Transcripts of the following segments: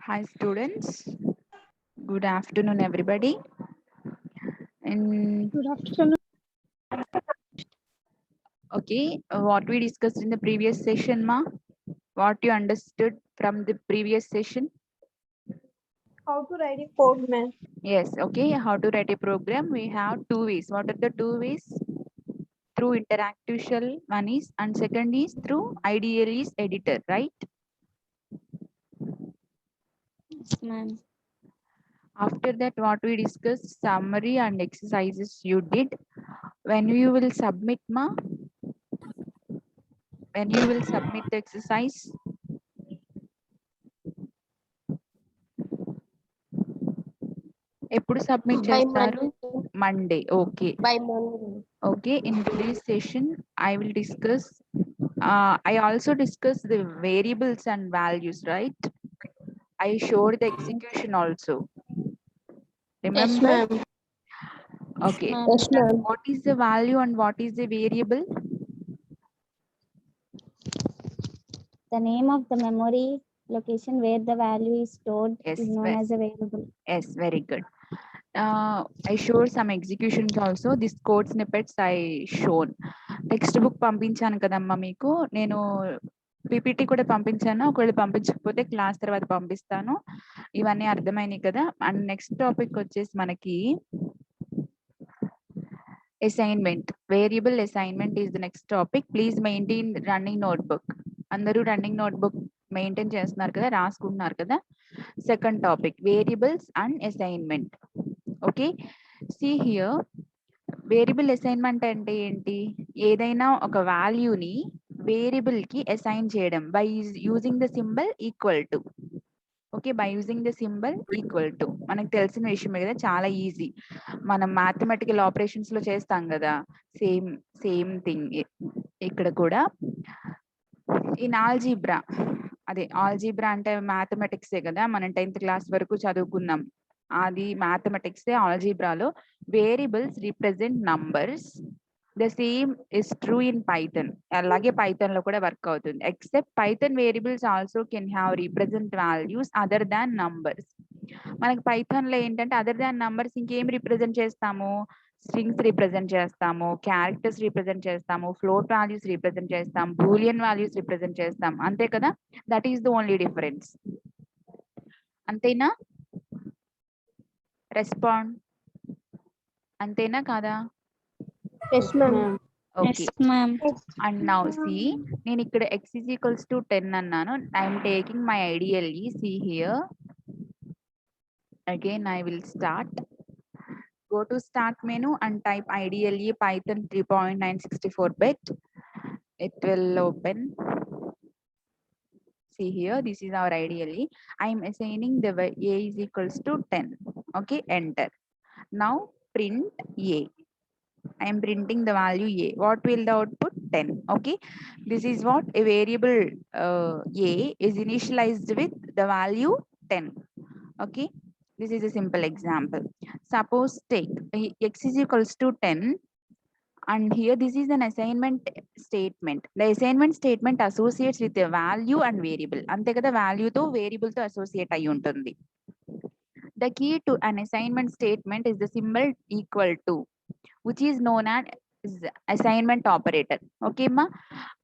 Hi students, good afternoon everybody. And Good afternoon. okay, what we discussed in the previous session, ma? What you understood from the previous session? How to write a code, ma'am? Yes, okay. How to write a program? We have two ways. What are the two ways? Through interactive shell, one is, and second is through IDLE's editor, right? Yes, ma'am. After that, what we discussed, summary and exercises you did. When you will submit, ma? When you will submit the exercise? ఎప్పుడు submit By చేస్తారు? Monday. Monday. Okay. By Monday. Okay, in today's session, I will discuss, I also discuss the variables and values, right? I showed the execution also. Yes, Remember? ma'am. Okay. Yes, ma'am. What is the value and what is the variable? The name of the memory location where the value is stored Yes, is known as a variable. yes, very good. I showed some executions also. This code snippets I shown. Text book పంపించాను కదమ్మా మీకు. నేను PPT కూడా పంపించాను. ఒకవేళ పంపించకపోతే class తర్వాత పంపిస్తాను. ఇవన్నీ అర్థమైనాయి కదా. అండ్ నెక్స్ట్ టాపిక్ వచ్చేసి మనకి assignment. Variable assignment is the next topic. Please maintain running notebook. అందరూ రన్నింగ్ నోట్బుక్ మెయింటైన్ చేస్తున్నారు కదా, రాసుకుంటున్నారు కదా. Second topic variables and assignment. Okay, see here. Variable assignment అంటే ఏంటి? ఏదైనా ఒక వాల్యూని వేరియబుల్ కి అసైన్ చేయడం by using the symbol equal to. Okay, by using the symbol equal to మనకు తెలిసిన విషయమే కదా, చాలా ఈజీ. మనం మ్యాథమెటికల్ ఆపరేషన్స్ లో చేస్తాం కదా, సేమ్ సేమ్ థింగ్ ఇక్కడ కూడా. ఇన్ ఆల్జీబ్రా, అదే ఆల్జీబ్రా అంటే మ్యాథమెటిక్సే కదా, మనం 10th క్లాస్ వరకు చదువుకున్నాం. అది మ్యాథమెటిక్స్. ఆల్జీబ్రాలో variables represent numbers. The same is true in Python. అలాగే పైథన్ లో కూడా వర్క్ అవుతుంది. Except Python variables also can have represent values other than numbers. మనకి పైథన్ లో ఏంటంటే అదర్ దాన్ నంబర్స్ ఇంకేం రిప్రజెంట్ చేస్తాము? స్ట్రింగ్స్ రిప్రజెంట్ చేస్తాము, క్యారెక్టర్స్ రిప్రజెంట్ చేస్తాము, ఫ్లోట్ వాల్యూస్ రిప్రజెంట్ చేస్తాం, బూలియన్ వాల్యూస్ రిప్రజెంట్ చేస్తాం. అంతే కదా, that is the only difference. అంతేనా? రెస్పాండ్. అంతేనా కాదా? Yes, ma'am. Okay. Yes, ma'am. And now see, నేను ఇక్కడ x is equals to 10 అన్నాను. I'm taking my ideally. See here again, I will start. Go to start menu and type IDLE Python 3.964-bit. It will open. See here, this is our IDLE. I am assigning the a is equals to 10. Okay, enter. Now print a. I am printing the value a. What will the output? 10. Okay, this is what a variable a is initialized with the value 10. Okay, this is a simple example. Suppose take x is equals to 10, and here this is an assignment statement. The assignment statement associates with a value and variable. Ante kada, value to variable to associate ayi untundi. The key to an assignment statement is the symbol equal to, which is known as assignment operator. ఓకేమ్మా,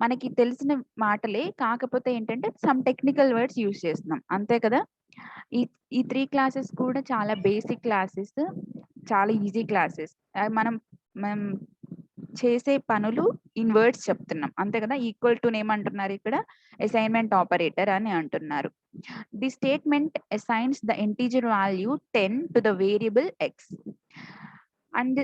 మనకి తెలిసిన మాటలే, కాకపోతే ఏంటంటే some technical words use చేస్తున్నాం, అంతే కదా. ఈ 3 క్లాసెస్ కూడా చాలా బేసిక్ క్లాసెస్, చాలా ఈజీ క్లాసెస్. మనం మనం చేసే పనులు ఇన్ వర్డ్స్ చెప్తున్నాం, అంతే కదా. ఈక్వల్ టు ఏమంటున్నారు ఇక్కడ? అసైన్మెంట్ ఆపరేటర్ అని అంటున్నారు. The statement assigns the integer value 10 to the variable X. And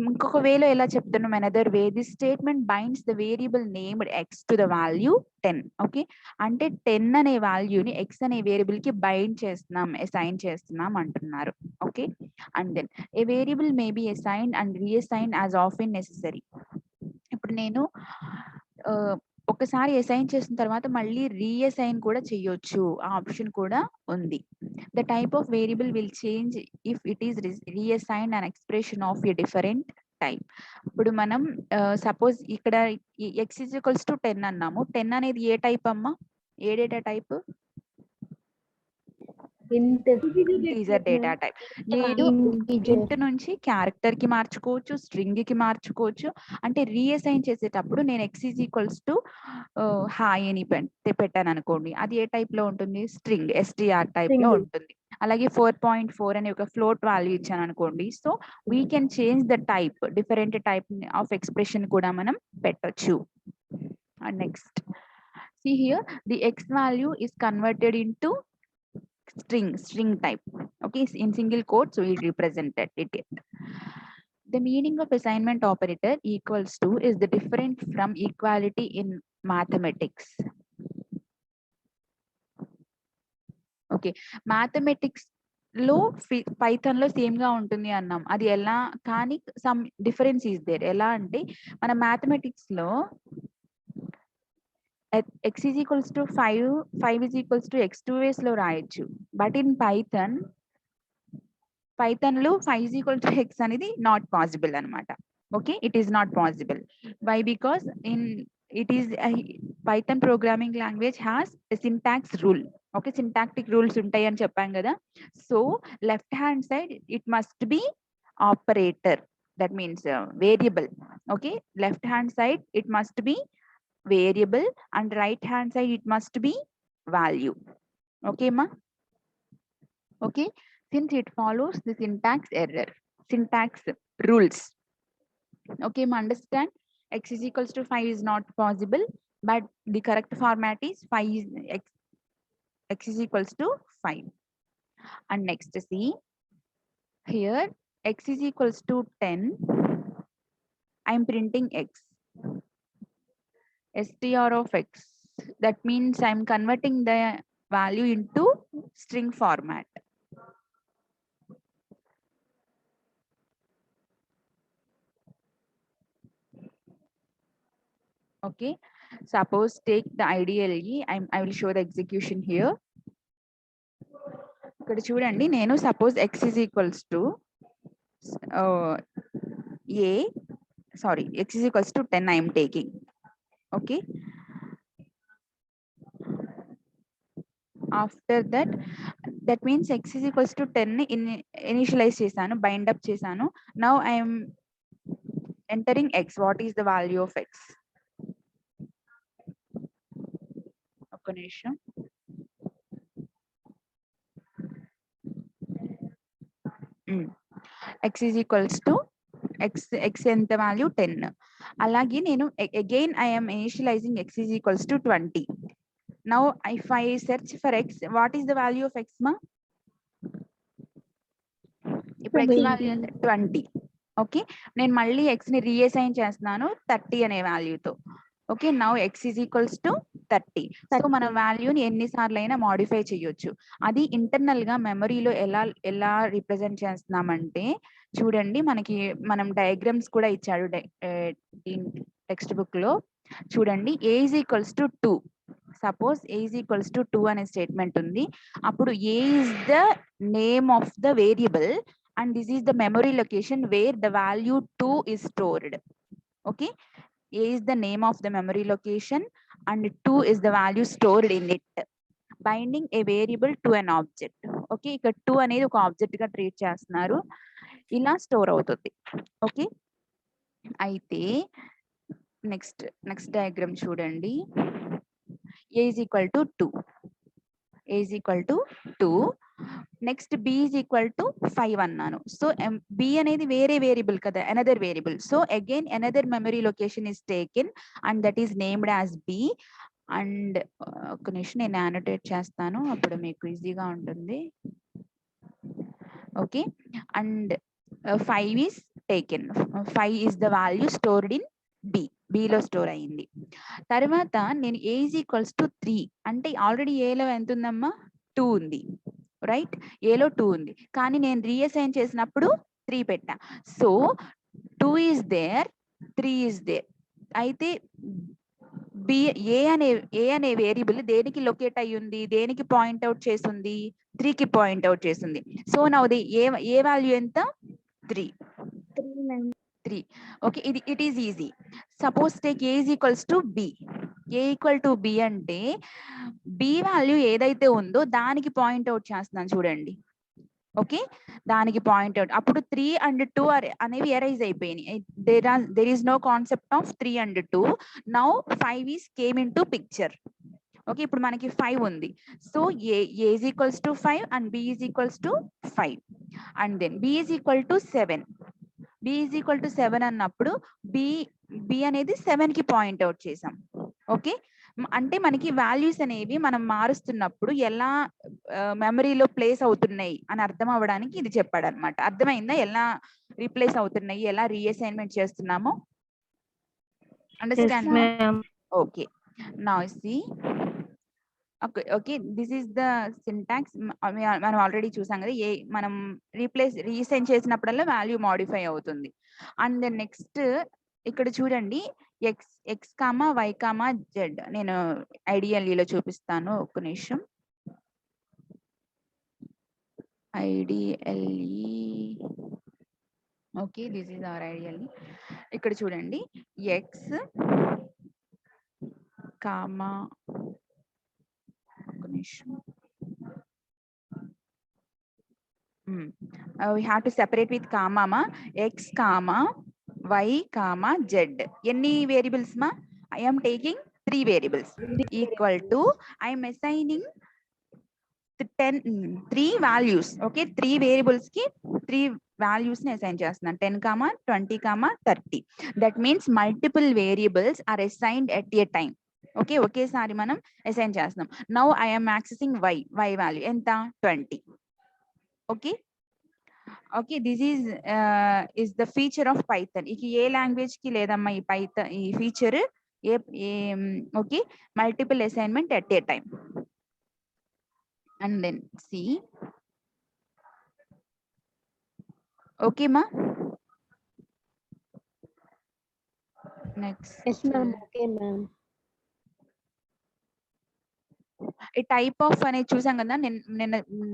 ఇంకొక వేలో ఎలా చెప్తున్నాం? Another way, this statement binds the variable named X to the value 10. Okay, అంటే 10 అనే వాల్యూని ఎక్స్ అనే వేరియబుల్ కి బైండ్ చేస్తున్నాం, అసైన్ చేస్తున్నాం అంటున్నారు. Okay, and then a variable may be assigned and reassigned as often necessary. ఇప్పుడు నేను ఒకసారి అసైన్ చేసిన తర్వాత మళ్ళీ రీఅసైన్ కూడా చేయొచ్చు, ఆ ఆప్షన్ కూడా ఉంది. The type of variable will change if it is reassigned an expression of a different type. ఇప్పుడు మనం సపోజ్ ఇక్కడ x ఈక్వల్స్ టు 10 అన్నాము. 10 అనేది ఏ టైప్ అమ్మా? ఏ data type? Integer data type. నేను ఇంట్ నుంచి క్యారెక్టర్ కి మార్చుకోవచ్చు, స్ట్రింగ్ కి మార్చుకోవచ్చు. అంటే రీఅసైన్ చేసేటప్పుడు నేను x is equals to hi అని పెట్టాను అనుకోండి, అది ఏ టైప్ లో ఉంటుంది? స్ట్రింగ్, str టైప్ లో ఉంటుంది. అలాగే 4.4 అనే ఒక ఫ్లోట్ వాల్యూ ఇచ్చాను అనుకోండి, so we can change the type, different type of expression కూడా మనం పెట్టొచ్చు. And next see here, the x value is converted into string type, okay, in single quote, so we represented it. The meaning of assignment operator equals to is the different from equality in mathematics. Okay, mathematics లో Python లో same గా ఉంటుంది అన్నాం. అది ఎలా, కానీ some difference is there. ఎలా అంటే మన మ్యాథమెటిక్స్ లో x is equals to 5 is equals to x 2 ways లో రాయొచ్చు. బట్ ఇన్ పైథాన్ లో 5 is equal to x అనేది నాట్ పాసిబుల్ అనమాట. Okay, it is not possible. Why? Because it is Python programming language has a syntax rule. Okay, syntactic rules ఉంటాయి అని చెప్పాం కదా. So left hand side it must be operator, that means variable. Okay, left hand side it must be variable and right hand side it must be value. Okay ma? Okay, since it follows the syntax rules. Okay ma, understand? X is equals to 5 is not possible, but the correct format is 5 is x is equals to 5. And next see here, x is equals to 10. I am printing x, str of x. That means I am converting the value into string format. Okay, suppose take the ideally, I will show the execution here. ఇక్కడ చూడండి, నేను suppose x is equals to x is equals to 10 I am taking. Okay, after that means x is equals to 10 initialize చేశాను, bind up చేశాను. Now I am entering x. What is the value of x? ఒక నిమిషం. x is equals to x ఎంత value 10. అలాగే నేను again I am initializing x is equals to 20. Now if I search for x, what is the value of x ma? ఇప్పుడు x value 20. Okay, నేను మళ్ళీ x ని reassign చేస్తున్నాను 30 అనే వాల్యూతో. Okay, now x is equals to 30. So మన వాల్యూని ఎన్నిసార్లు అయినా మాడిఫై చేయొచ్చు. అది ఇంటర్నల్ గా మెమరీలో ఎలా రిప్రజెంట్ చేస్తున్నామంటే చూడండి, మనం డయాగ్రామ్స్ కూడా ఇచ్చాడు టెక్స్ట్ బుక్ లో. చూడండి, a is equals to 2. Suppose a is equals to 2 అనే స్టేట్మెంట్ ఉంది. అప్పుడు a is the name of the variable and this is the memory location where the value 2 is stored. Okay, a is the name of the memory location and 2 is the value stored in it, binding a variable to an object. Okay, ఇక్కడ 2 అనేది ఒక object గా treat చేస్తున్నారు, ఇలా store అవుతుంది. Okay, అయితే next diagram చూడండి. a is equal to 2. a is equal to 2. Next b is equal to 5 అన్నాను. సో b అనేది వేరే వేరియబుల్ కదా, another variable. So again another memory location is taken and that is named as b. And ఒక నిమిషం నేను యానోటేట్ చేస్తాను, అప్పుడు మీకు ఈజీగా ఉంటుంది. Okay, and 5 is taken. 5 is the value stored in b లో స్టోర్ అయింది. తర్వాత నేను a is equals to 3 అంటే ఆల్రెడీ ఏలో ఎంత ఉందమ్మా? 2 ఉంది, రైట్? ఏలో 2 ఉంది, కానీ నేను రీఅసైన్ చేసినప్పుడు 3 పెట్టా. So 2 is there, 3 is there. అయితే ఏ అనే వేరియబుల్ దేనికి లొకేట్ అయ్యి ఉంది, దేనికి పాయింట్ అవుట్ చేస్తుంది? 3 కి పాయింట్ అవుట్ చేస్తుంది. సో నౌ ఏ వాల్యూ ఎంత? 3. 3. Okay, it is easy. Suppose take a is equals to b. A equal to b అంటే b వాల్యూ ఏదైతే ఉందో దానికి పాయింట్ అవుట్ చేస్తున్నాను చూడండి. ఓకే, దానికి పాయింట్ అవుట్. అప్పుడు 3 and 2 అనేవి ఎరైజ్ అయిపోయినాయి. There is no concept of 3 and 2. Now 5 is came into picture. Okay, ఇప్పుడు మనకి 5 ఉంది. So a is equals to 5 and b is equals to 5 and then b is equal to 7. B is equal to 7 అన్నప్పుడు B అనేది 7 కి point out చేసాం. Okay, అంటే మనకి values అనేవి మనం మారుస్తున్నప్పుడు ఎలా మెమరీలో ప్లేస్ అవుతున్నాయి అని అర్థం అవ్వడానికి ఇది చెప్పాడు అనమాట. అర్థమైందా ఎలా రీప్లేస్ అవుతున్నాయి, ఎలా రీఅసైన్మెంట్ చేస్తున్నామో? Understand? Okay, now see. Okay, this is the syntax. మనం ఆల్రెడీ చూసాం కదా, ఏ మనం రీసెండ్ చేసినప్పుడల్లా వాల్యూ మాడిఫై అవుతుంది. అండ్ దెన్ నెక్స్ట్ ఇక్కడ చూడండి, x comma y comma z. నేను ఐడిఎల్ఈలో చూపిస్తాను, ఒక్క నిమిషం. IDLE. Okay, this is our IDLE. ఇక్కడ చూడండి, ఎక్స్ కామా, ఒక్క నిమిషం, we have to separate with comma ma. X comma y comma z. Any variables ma? I am taking 3 variables equal to, I am assigning 3 values. Okay, 3 variables ki 3 values ni assign chestunna, 10 comma 20 comma 30. That means multiple variables are assigned at a time. Okay, ఒకసారి మనం assign చేస్తున్నాం. Now I am accessing y value enta 20. Okay, this is the feature of Python. Iki ఏ language కి లేదమ్మా ఈ Python ఈ feature. Okay, multiple assignment at a time. And then see. Okay మా, next. Yes ma'am. Okay ma'am. ఈ type of అనేది చూసాం కదా,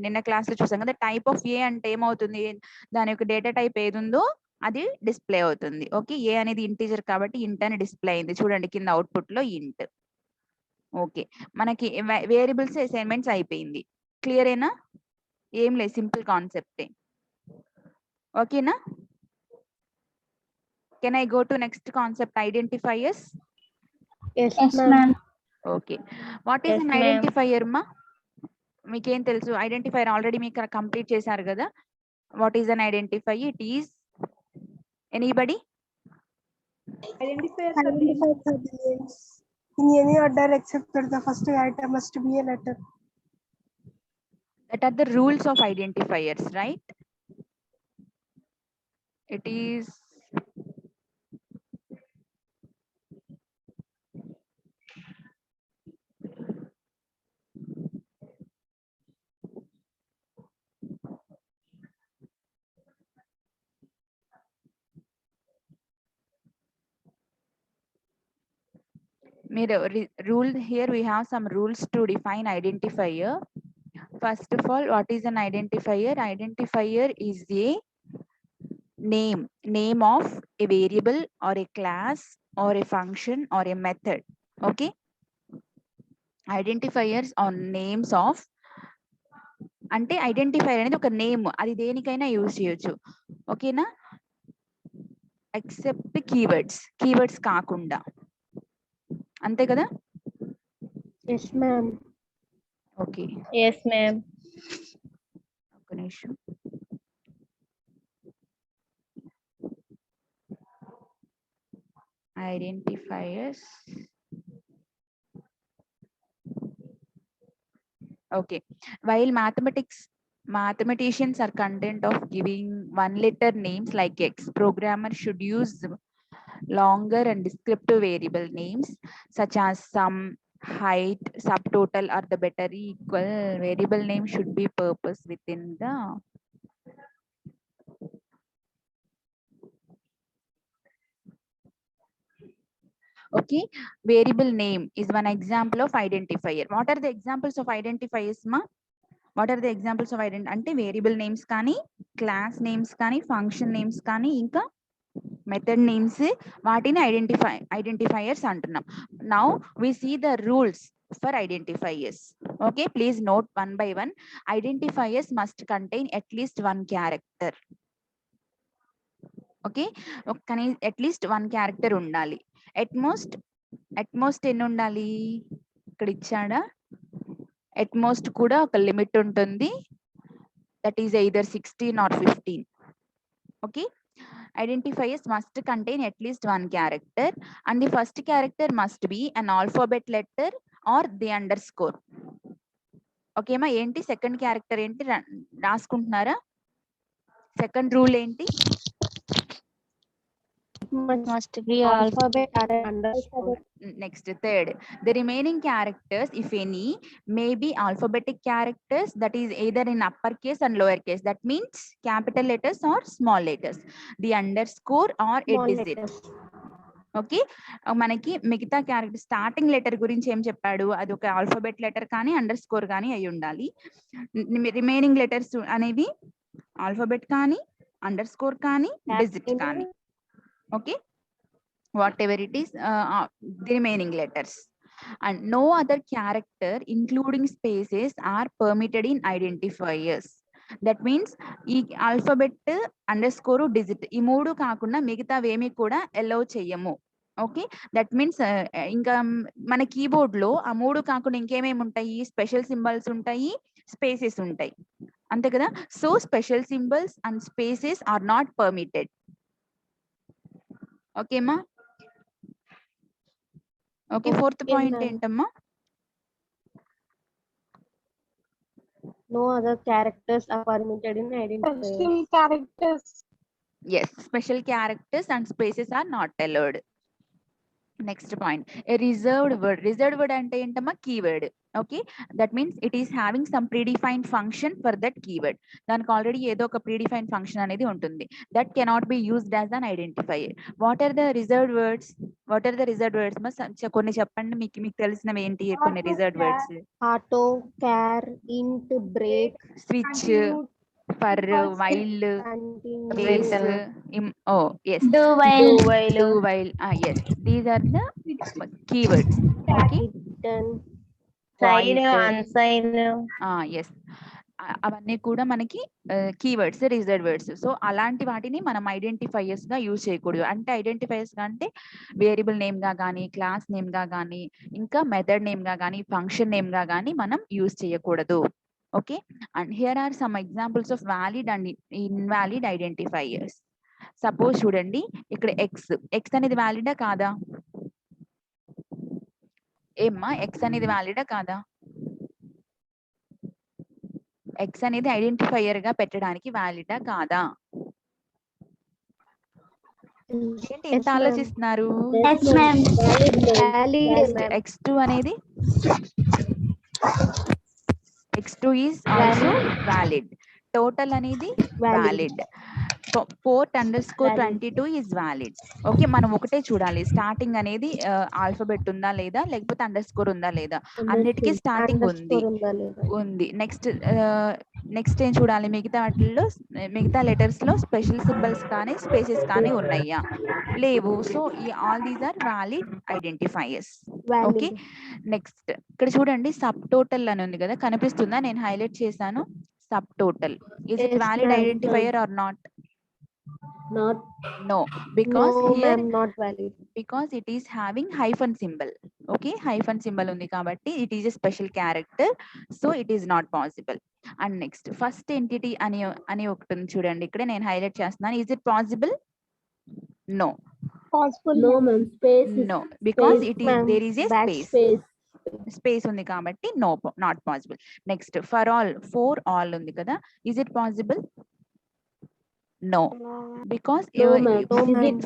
నిన్న క్లాస్ లో చూసాం కదా. టైప్ ఆఫ్ ఏ అంటే ఏమవుతుంది, దాని యొక్క డేటా టైప్ ఏది ఉందో అది డిస్ప్లే అవుతుంది. ఓకే, ఏ అనేది ఇంటీజర్ కాబట్టి ఇంట్ అని డిస్ప్లే అయింది చూడండి కింద అవుట్పుట్ లో ఇంట్. ఓకే, మనకి వేరియబుల్స్ అసైన్మెంట్స్ అయిపోయింది. క్లియరేనా? ఏం లేదు, సింపుల్ కాన్సెప్టే. ఓకేనా? Can I go to next concept, identifiers? Yes ma'am. Okay, what is an identifier మా? మీకేం తెలుసు? ఐడెంటిఫైయర్ ఆల్రెడీ మీకు కంప్లీట్ చేశారు కదా. What is an identifier? It is anybody? Identifiers are the names in any order except that the first item must be a letter. That are the rules of identifiers, right? It is rule. Here we have some rules to define identifier. First of all, what is an identifier? Identifier is a name of a variable or a class or a function or a method. Okay, identifiers are names of, అంటే identifier అనేది ఒక name, అది దేనికైనా use చేయొచ్చు. ఓకేనా? Except keywords కాకుండా, అంతే కదా? Yes ma'am. Okay, Yes ma'am. ఒక నిమిషం. Identifiers. Okay, while mathematicians are content of giving one letter names like X, programmers should use longer and descriptive variable names such as sum, height, subtotal or the better equal. Variable name should be purpose within the okay. Variable name is one example of identifier. What are the examples of identifiers ma? What are the examples of అంటే variable names కానీ, class names కానీ, function names కానీ, ఇంకా method names వాటిని identifiers అంటున్నాం. Now we see the rules for identifiers. Okay, please note one by one. Identifiers must contain at least 1 character. Okay, కానీ at least 1 character ఉండాలి. At most ఎన్ని ఉండాలి? ఇక్కడ ఇచ్చాడా? అట్మోస్ట్ కూడా ఒక లిమిట్ ఉంటుంది. That is either 16 or 15. Okay, identifiers must contain at least 1 character and the first character must be an alphabet letter or the underscore. Okay మా, ఏంటి సెకండ్ క్యారెక్టర్ ఏంటి రాసుకుంటున్నారా? సెకండ్ రూల్ ఏంటి? Must be alphabet or underscore. Next, third, the remaining characters, if any, may be alphabetic characters, that is either in uppercase and lowercase. That means capital letters or small letters. The underscore or a Small digit. letters. Okay, మనకి మిగతా character starting letter గురించి ఏం చెప్పాడు? అది ఒక alphabet letter కానీ under score కానీ అయి ఉండాలి. రిమైనింగ్ లెటర్స్ అనేవి ఆల్ఫాబెట్ కానీ అండర్ స్కోర్ కానీ డిజిట్ కానీ. Okay, whatever it is, the remaining letters, and no other character including spaces are permitted in identifiers. That means ఈ ఆల్ఫాబెట్ అండర్ స్కోర్ డిజిట్ ఈ 3 కాకుండా మిగతావేమీ కూడా అలౌ చెయ్యము. ఓకే, దట్ మీన్స్ ఇంకా మన కీబోర్డ్ లో ఆ 3 కాకుండా ఇంకేమేమి ఉంటాయి? స్పెషల్ సింబల్స్ ఉంటాయి, స్పేసెస్ ఉంటాయి, అంతే కదా. So special symbols and spaces are not permitted. Okay మా. ఓకే, ఫోర్త్ పాయింట్ ఏంటమ్మా? No other characters are permitted in identifiers. Special characters. Yes, special characters and spaces are not allowed. Next point, a reserved word. Reserved word ante entama keyword. Okay, that means it is having some predefined function for that keyword. Daniki already edo oka predefined function anedi untundi, that cannot be used as an identifier. What are the reserved words? What are the reserved words? Ma konni cheppandi, meeku telisinavi enti konni reserved words? Auto, char, int, break, Switch, Continue, for, while, continue, place, oh yes, do while, do while, yes, these are the keywords. Okay, return, Point. unsigned. yes, అవన్నీ కూడా మనకి keywords, reserve words. So అలాంటి వాటిని మనం identifiers గా use చేయకూడదు. అంటే identifiers గా అంటే వేరియబుల్ నేమ్ గా కానీ, క్లాస్ నేమ్ గా కానీ, ఇంకా మెథడ్ నేమ్ గా కానీ, ఫంక్షన్ నేమ్ గా కానీ మనం యూజ్ చేయకూడదు. Okay, and here are some examples of valid and invalid identifiers. Suppose చూడండి, ఇక్కడ ఎక్స్ అనేది వ్యాలిడా కాదా? ఏమ్మా, ఎక్స్ అనేది వ్యాలిడా కాదా? ఎక్స్ అనేది ఐడెంటిఫైయర్ గా పెట్టడానికి వ్యాలిడా కాదా? ఏంటి ఎంత ఆలోచిస్తున్నారు? x2 అనేది x2 is also valid. Total అనేది valid. Port underscore 22 is valid. Okay, మనం ఒకటే చూడాలి, స్టార్టింగ్ అనేది ఆల్ఫాబెట్ ఉందా లేదా, లేకపోతే అండర్ స్కోర్ ఉందా లేదా. అన్నిటికీ స్టార్టింగ్ ఉంది. నెక్స్ట్ ఏం చూడాలి? మిగతా వాటిల్లో, మిగతా లెటర్స్ లో స్పెషల్ సింబల్స్ కానీ స్పేసెస్ కానీ ఉన్నాయా? లేవు. So all these are valid identifiers. Okay, next ఇక్కడ చూడండి, సబ్ టోటల్ అని ఉంది కదా, కనిపిస్తుందా? నేను హైలైట్ చేశాను. Sub total, is it valid identifier or not? No, because here not valid. Because it is having hyphen symbol. Okay, hyphen symbol undi kabatti it is a special character, so it is not possible. And next, first entity ani oktundi chudandi, ikkada nenu highlight chestunanu. Is it possible? No. Possible. No ma'am, space. No, because space, it is there is a space undi kabatti no, not possible. Next, for all undi kada, is it possible? No, because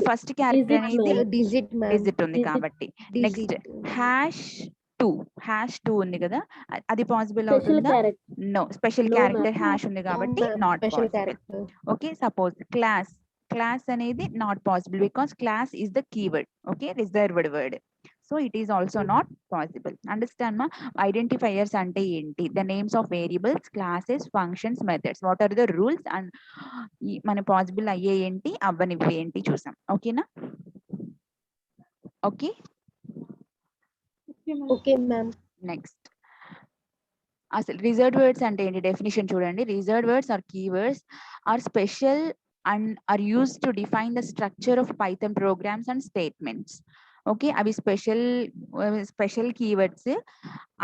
first character అనేది digit ఉంది కాబట్టి. Next hash 2 ఉంది కదా, అది possible అవుతుందా? No, special character hash ఉంది కాబట్టి not possible. Okay, suppose class అనేది not possible, because class is the keyword. Okay, reserved word. So it is also not possible. Understand ma? Identifiers ante enti, the names of variables, classes, functions, methods. What are the rules and మన possible అయ్యే ఏంటి అవ్వనివి ఏంటి చూసాం. ఓకేనా? Okay. Okay, ma'am. Next అసలు reserved words అంటే ఏంటి definition చూడండి. Reserved words are keywords are special and are used to define the structure of Python programs and statements. Okay, అవి స్పెషల్ కీవర్డ్స్.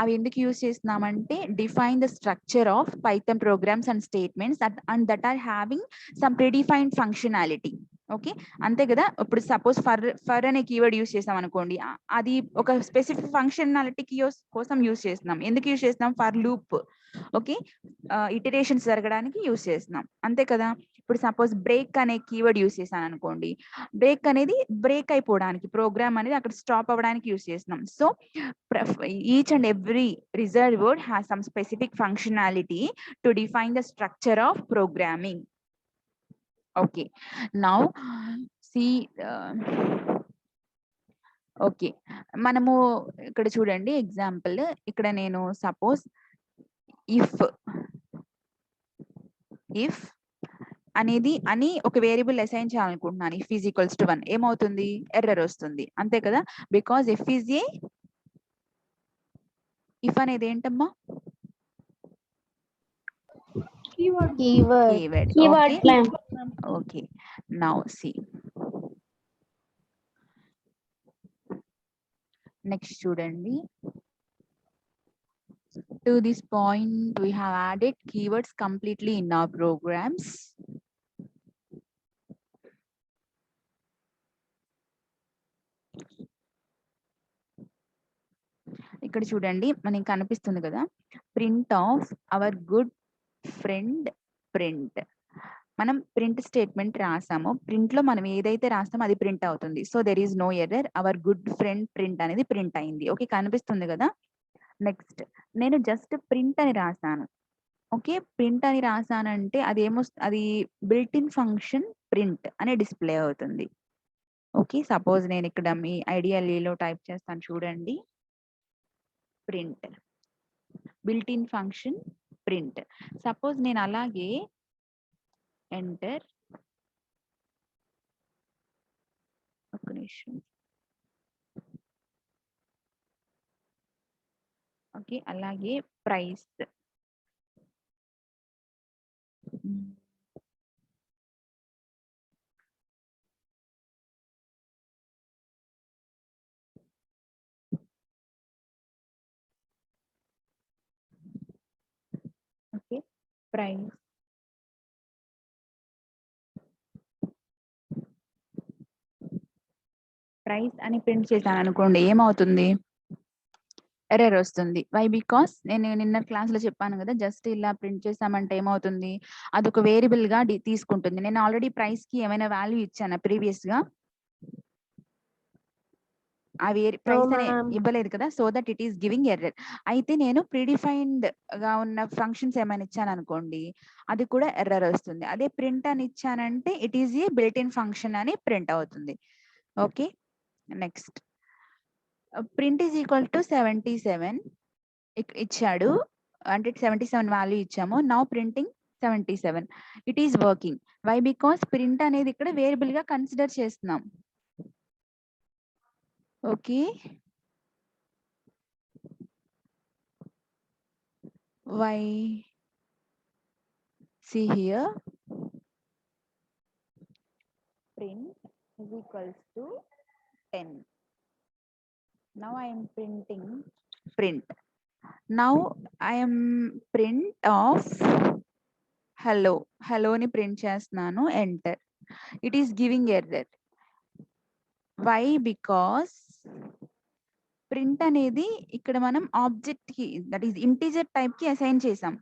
అవి ఎందుకు యూజ్ చేస్తున్నామంటే define the structure of Python programs and statements and that are having some predefined functionality. Okay, అంతే కదా. ఇప్పుడు suppose for అనే keyword use చేస్తాం అనుకోండి, అది ఒక స్పెసిఫిక్ ఫంక్షనాలిటీ కోసం యూజ్ చేస్తున్నాం. ఎందుకు యూజ్ చేస్తున్నాం? For loop. ఓకే, ఇటరేషన్స్ జరగడానికి యూజ్ చేస్తున్నాం, అంతే కదా. ఇప్పుడు సపోజ్ బ్రేక్ అనే కీవర్డ్ యూజ్ చేశాను అనుకోండి, బ్రేక్ అనేది బ్రేక్ అయిపోవడానికి, ప్రోగ్రామ్ అనేది అక్కడ స్టాప్ అవ్వడానికి యూజ్ చేస్తున్నాం. So each and every reserved word has some specific functionality to define the structure of programming. Okay, now see okay, మనము ఇక్కడ చూడండి ఎగ్జాంపుల్. ఇక్కడ నేను సపోజ్ ఇఫ్ అనేది అని ఒక వేరియబుల్ అసైన్ చేయాలనుకుంటున్నాను. ఇఫ్ ఈజ్ ఈక్వల్స్ టు 1 ఏమవుతుంది? ఎర్రర్ వస్తుంది, అంతే కదా. Because if is a, if అనేది ఏంటమ్మా? Keyword. Okay, now see, next చూడండి. To this point we have added keywords completely in our programs. ఇక్కడ చూడండి మనకి కనిపిస్తుంది కదా, print of our good friend print. మనం ప్రింట్ స్టేట్మెంట్ రాసాము, ప్రింట్ లో మనం ఏదైతే రాస్తామో అది ప్రింట్ అవుతుంది. So there is no error, our good friend print అనేది ప్రింట్ అయింది. ఓకే, కనిపిస్తుంది కదా. నెక్స్ట్ నేను జస్ట్ ప్రింట్ అని రాసాను. ఓకే, ప్రింట్ అని రాసానంటే అది బిల్ట్ ఇన్ ఫంక్షన్ ప్రింట్ అనే డిస్ప్లే అవుతుంది. ఓకే, సపోజ్ నేను ఇక్కడ మీ ఐడియల్లో టైప్ చేస్తాను చూడండి, print built in function print. Suppose నేను అలాగే ఎంటర్, ఒక నిమిషం. ఓకే, అలాగే ప్రైస్, ఓకే ప్రైస్, ప్రైస్ అని ప్రింట్ చేశాను అనుకోండి, ఏమవుతుంది? ఎర్రర్ వస్తుంది. వై? బికాస్ నేను నిన్న క్లాస్ లో చెప్పాను కదా, జస్ట్ ఇలా ప్రింట్ చేసామంటే ఏమవుతుంది, అదొక వేరియబుల్ గా తీసుకుంటుంది. నేను ఆల్రెడీ ప్రైస్ కి ఏమైనా వాల్యూ ఇచ్చాను ప్రీవియస్ గా? ఆ ప్రైస్ అనే ఇవ్వలేదు కదా, so that it is giving error. అయితే నేను ప్రీడిఫైన్డ్ గా ఉన్న ఫంక్షన్స్ ఏమైనా ఇచ్చాను అనుకోండి, అది కూడా ఎర్రర్ వస్తుంది. అదే ప్రింట్ అని ఇచ్చానంటే it is a built in function అని ప్రింట్ అవుతుంది. Okay, next print is equal to 77 ఇచ్చాడు, అంటే 77 వాల్యూ ఇచ్చాము. Now printing 77, it is working. Why? Because print అనేది ఇక్కడ వేరియబుల్ గా కన్సిడర్ చేస్తున్నాం. Okay, why? See here, print is equals to 10. Now I am printing print. Now I am print of hello ni print చేస్తున్నాను, enter. It is giving error. Why? Because print అనేది ఇక్కడ మనం object కి, that is integer type కి assign చేసాం.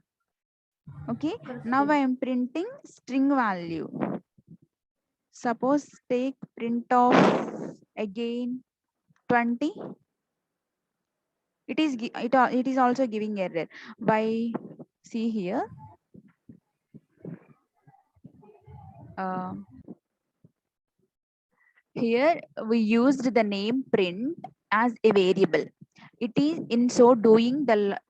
Okay, now I'm printing string value. Suppose take print of again 20. It is also giving error. By see here, Here we used the name print as a variable. It is in so doing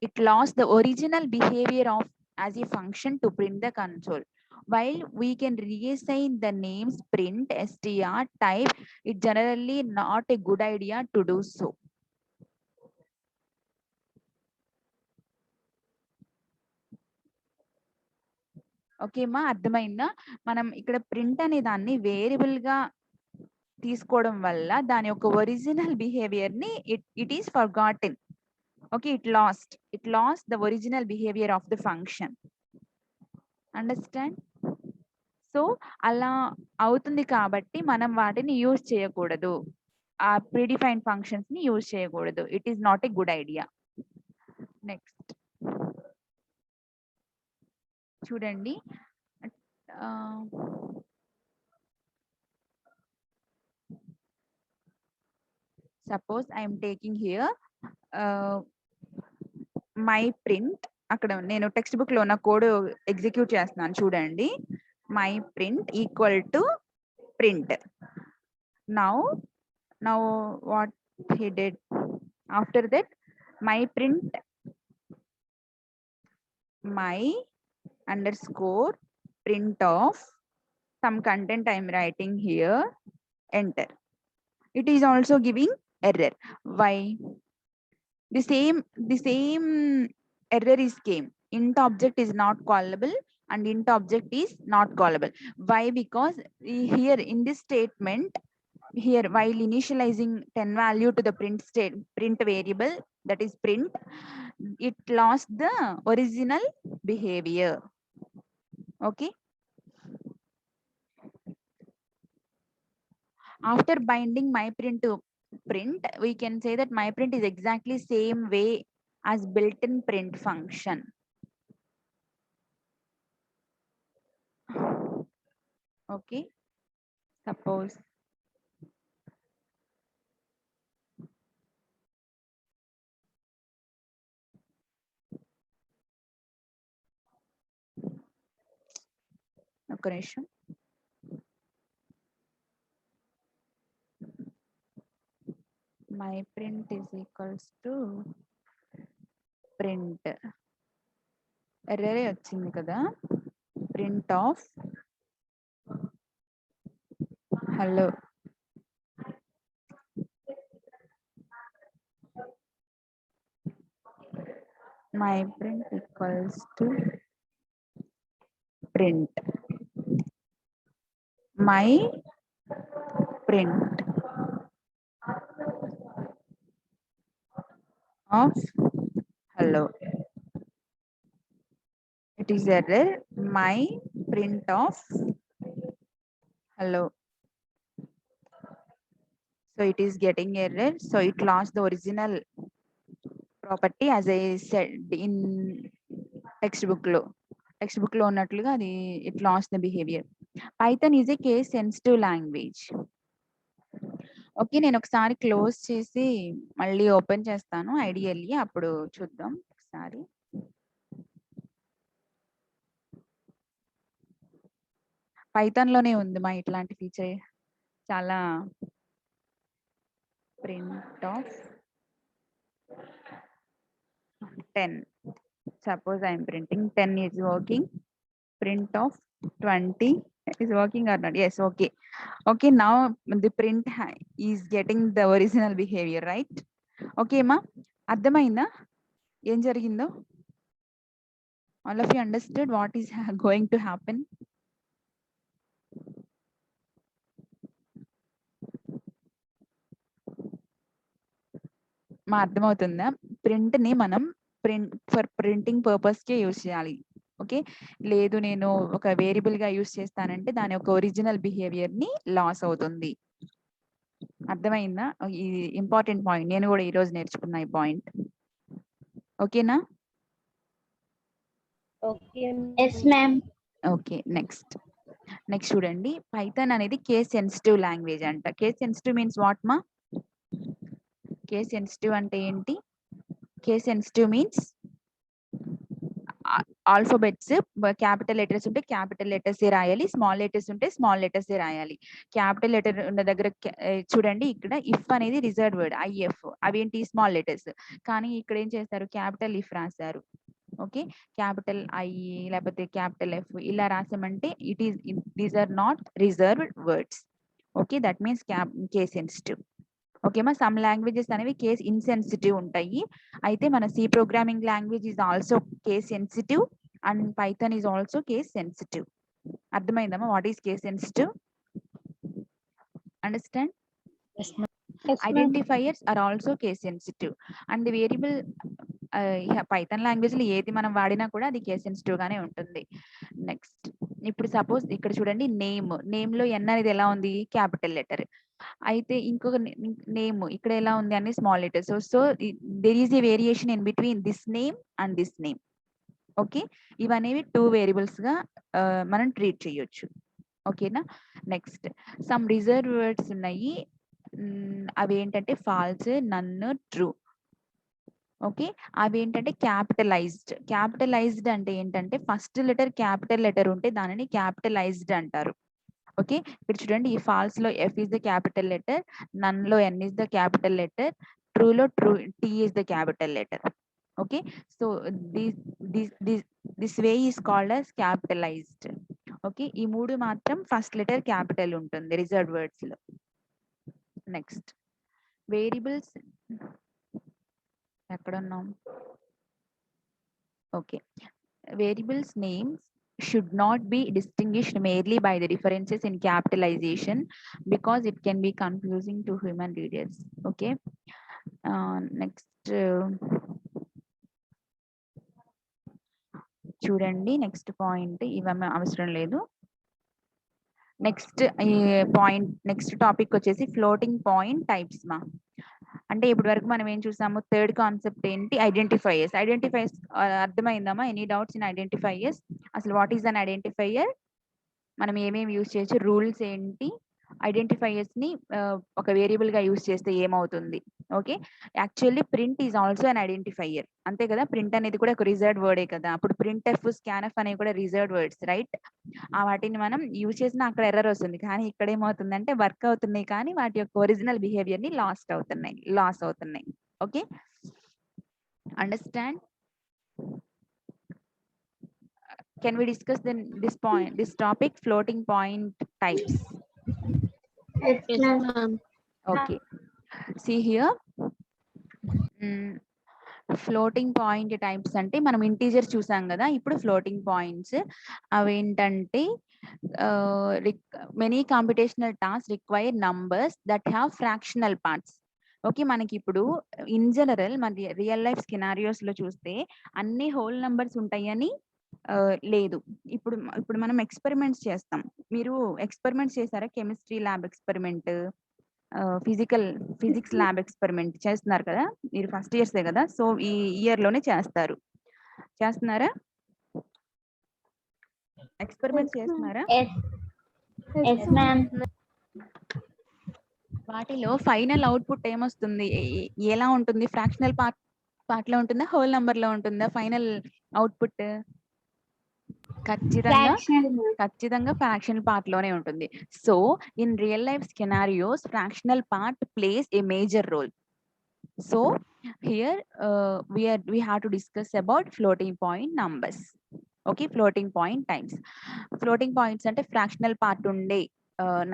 it lost the original behavior of as a function to print the console. While we can reassign the names print, str, type, it generally not a good idea to do so. Okay మా అర్థమైందా? మనం ఇక్కడ print అనే దాన్ని variable గా తీసుకోవడం వల్ల దాని యొక్క ఒరిజినల్ బిహేవియర్ ని it is forgotten. Okay, it lost the original behaviour of the function. Understand? So అలా అవుతుంది కాబట్టి మనం వాటిని యూజ్ చేయకూడదు, ఆ ప్రీడిఫైన్డ్ ఫంక్షన్స్ ని యూజ్ చేయకూడదు. It is not a good idea. Next చూడండి, suppose I'm taking here my print. అక్కడ నేను టెక్స్ట్ బుక్ లో ఉన్న కోడ్ ఎగ్జిక్యూట్ చేస్తున్నాను చూడండి. My print equal to print. Now what he did after that, my print my underscore print of some content I'm writing here, enter. It is also giving error. Why? The same error is came. Int object is not callable and int object is not callable. Why? Because here in this statement, here while initializing 10 value to the print variable, that is print, it lost the original behavior. Okay, after binding my print to print, we can say that my print is exactly same way as built-in print function. Okay, suppose ఒక నిమిషం. My print is equals to print. ఎర్రరే వచ్చింది కదా. Print of hello. My print equals to print. My print of hello. It is error. My print of hello. So it is getting error. So it lost the original property as I said in textbook లో ఉన్నట్లుగా అది it lost the behavior. Python is a case sensitive language. Okay, నేను ఒకసారి close చేసి మళ్ళీ open చేస్తాను ideally, అప్పుడు చూద్దాం ఒకసారి. పైథాన్ లోనే ఉంది మా ఇట్లాంటి ఫీచర్ చాలా. Print of 10. Suppose I am printing 10 is working. Print of 20 is working or not? Yes, okay. Okay, now the print is getting the original behavior, right? Okay ma, అర్థమైందా ఏం జరిగిందో? All of you understood what is going to happen? మా అర్థమవుతుందా? Print ని మనం printing purpose కే use చేయాలి. Okay, లేదు నేను ఒక వేరియబుల్ గా యూజ్ చేస్తానంటే దాని యొక్క ఒరిజినల్ బిహేవియర్ ని లాస్ అవుతుంది. అర్థమైందా? ఈ ఇంపార్టెంట్ పాయింట్, నేను కూడా ఈ రోజు నేర్చుకున్నా ఈ పాయింట్. ఓకేనా? ఓకే, నెక్స్ట్ చూడండి. పైథాన్ అనేది కేస్ సెన్సిటివ్ లాంగ్వేజ్ అంట. కేస్ సెన్సిటివ్ మీన్స్ వాట్ మా? కేస్ సెన్సిటివ్ అంటే ఏంటి? Case sensitive means alphabets capital letters ఉంటే క్యాపిటల్ లెటర్స్ రాయాలి, స్మాల్ లెటర్స్ ఉంటే స్మాల్ లెటర్స్ రాయాలి. క్యాపిటల్ లెటర్ ఉన్న దగ్గర చూడండి ఇక్కడ ఇఫ్ అనేది రిజర్వ్ వర్డ్ ఐఎఫ్, అవేంటి స్మాల్ లెటర్స్. కానీ ఇక్కడ ఏం చేస్తారు, క్యాపిటల్ ఇఫ్ రాశారు. ఓకే, క్యాపిటల్ ఐ లేకపోతే క్యాపిటల్ ఎఫ్ ఇలా రాసామంటే these are not reserved words. Okay, that means case sensitive. ఓకేమా, సమ్ లాంగ్వేజెస్ అనేవి కేస్ ఇన్సెన్సిటివ్ ఉంటాయి. అయితే మన C programming language is also case sensitive and Python is also case sensitive. అర్థమైందమ్మా what is case sensitive? Understand? Identifiers are also case sensitive and variable Python language లో ఏది మనం వాడినా కూడా అది కేస్ సెన్సిటివ్ గానే ఉంటుంది. నెక్స్ట్, ఇప్పుడు సపోజ్ ఇక్కడ చూడండి నేమ్ లో ఎన్ అనేది ఎలా ఉంది, క్యాపిటల్ లెటర్. అయితే ఇంకొక నేమ్ ఇక్కడ ఎలా ఉంది అని small letters. So there is a variation in between this name and this name. Okay, ఇవనేవి 2 వేరియబుల్స్ గా మనం ట్రీట్ చేయొచ్చు. ఓకేనా. నెక్స్ట్, సమ్ రిజర్వ్ వర్డ్స్ ఉన్నాయి, అవి ఏంటంటే ఫాల్స్, నన్, ట్రూ. ఓకే, అవి ఏంటంటే క్యాపిటలైజ్డ్ అంటే ఏంటంటే ఫస్ట్ లెటర్ క్యాపిటల్ లెటర్ ఉంటే దానిని క్యాపిటలైజ్డ్ అంటారు. ఓకే, ఇక్కడ చూడండి, ఈ ఫాల్స్ లో F is the capital letter, none లో N is the capital letter, true లో T is the capital letter. Okay, so this way is called as capitalised. Okay, ఈ 3 మాత్రం ఫస్ట్ లెటర్ క్యాపిటల్ ఉంటుంది reserved words లో. Next, variables ఎక్కడ ఉన్నాం? Okay, variables names should not be distinguished merely by the differences in capitalization because it can be confusing to human readers. Okay, next చూడండి, next point ఇవన్నీ అవసరం లేదు. Next next topic వచ్చేసి floating point types మా. అంటే ఇప్పటి వరకు మనం ఏం చూసాము, థర్డ్ కాన్సెప్ట్ ఏంటి, ఐడెంటిఫైయర్స్. అర్థమైందమ్మా? Any doubts in identifiers? అసలు వాట్ ఈస్ అన్ ఐడెంటిఫైయర్, మనం ఏమేమి యూజ్ చేయొచ్చు, రూల్స్ ఏంటి, ఐడెంటిఫైయర్స్ ని ఒక వేరియబుల్ గా యూజ్ చేస్తే ఏమవుతుంది. Okay, actually print is also an identifier, అంతే కదా. ప్రింట్ అనేది కూడా ఒక రిజర్వ్డ్ వర్డే కదా. అప్పుడు ప్రింట్ ఎఫ్, స్కాన్ఎఫ్ అనేవి కూడా రిజర్వ్డ్ వర్డ్స్, రైట్? ఆ వాటిని మనం యూజ్ చేసినా అక్కడ ఎర్రర్ వస్తుంది, కానీ ఇక్కడ ఏమవుతుందంటే వర్క్ అవుతున్నాయి, కానీ వాటి యొక్క ఒరిజినల్ బిహేవియర్ ని లాస్ అవుతున్నాయి. Okay, understand? Can we discuss then this topic, floating point types? Yes, ma'am. Okay, see here, floating point types అంటే మనం ఇంటీజర్ చూసాం కదా. ఇప్పుడు ఫ్లోటింగ్ పాయింట్స్ అవేంటంటే many computational task require numbers that have fractional parts. Okay, మనకి ఇప్పుడు in general మన real life స్కినారియోస్ లో చూస్తే అన్ని హోల్ నంబర్స్ ఉంటాయని లేదు. ఇప్పుడు మనం ఎక్స్పెరిమెంట్స్ చేస్తాం. మీరు ఎక్స్పెరిమెంట్స్ చేశారా? Chemistry lab experiment, physics lab experiment చేస్తున్నారు కదా, మీరు ఫస్ట్ ఇయర్సే కదా. సో ఈ ఇయర్ లోనే చేస్తున్నారా ఎక్స్పెరిమెంట్ చేస్తున్నారా? Yes, ma'am. వాటిలో ఫైనల్ అవుట్పుట్ ఏమొస్తుంది, ఎలా ఉంటుంది? ఫ్రాక్షనల్ పార్ట్ లో ఉంటుందా, హోల్ నంబర్ లో ఉంటుందా ఫైనల్ అవుట్పుట్? ఖచ్చితంగా ఫ్రాక్షనల్ పార్ట్ లోనే ఉంటుంది. So in real life scenarios fractional part plays a major role. So here we have to discuss about floating point numbers. Okay, floating point types. Floating points అంటే fractional part ఉండే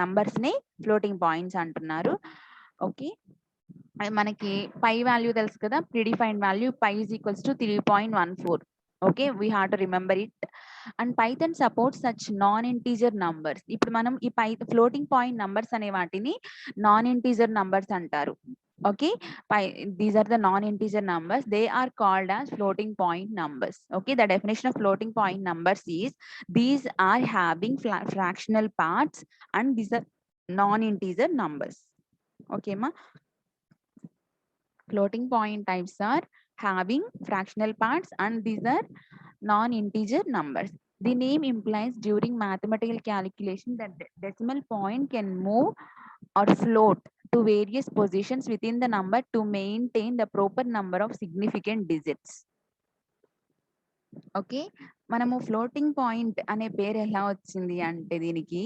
numbers ని floating points అంటున్నారు. Okay, మనకి pi value తెలుసు కదా, predefined value pi is equals to 3.14. okay, we have to remember it. And Python supports such non-integer numbers. ఇప్పుడు మనం ఈ ఫ్లోటింగ్ పాయింట్ నంబర్స్ అనే వాటిని నాన్ ఇంటీజర్ నంబర్స్ అంటారు. okay, these are the non-integer numbers, they are called as floating point numbers. okay, the definition of floating point numbers is these are having fractional parts and these are non-integer numbers. okay ma, floating point types are having fractional parts and these are non-integer numbers. The name implies during mathematical calculation that the decimal point can move or float to various positions within the number to maintain the proper number of significant digits. Okay, మనము floating point అనే పేరు ఎలా వచ్చింది అంటే దీనికి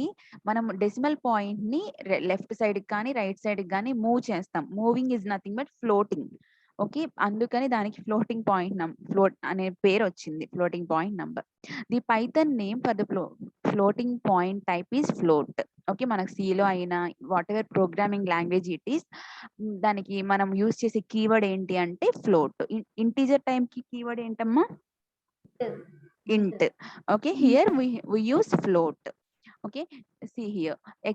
మనం decimal point ని left side కానీ రైట్ సైడ్ కానీ మూవ్ చేస్తాం. Moving is nothing but floating. Okay, అందుకని దానికి ఫ్లోటింగ్ పాయింట్ ఫ్లోట్ అనే పేరు వచ్చింది, floating point number. The Python name for the floating point type is float. Okay, మనకు సిలో అయినా what ever programming language it is, దానికి మనం యూజ్ చేసే కీవర్డ్ ఏంటి అంటే ఫ్లోట్. ఇంటీజర్ టైం కి కీవర్డ్ ఏంటమ్మా? int. Okay, here we use float. Okay, see here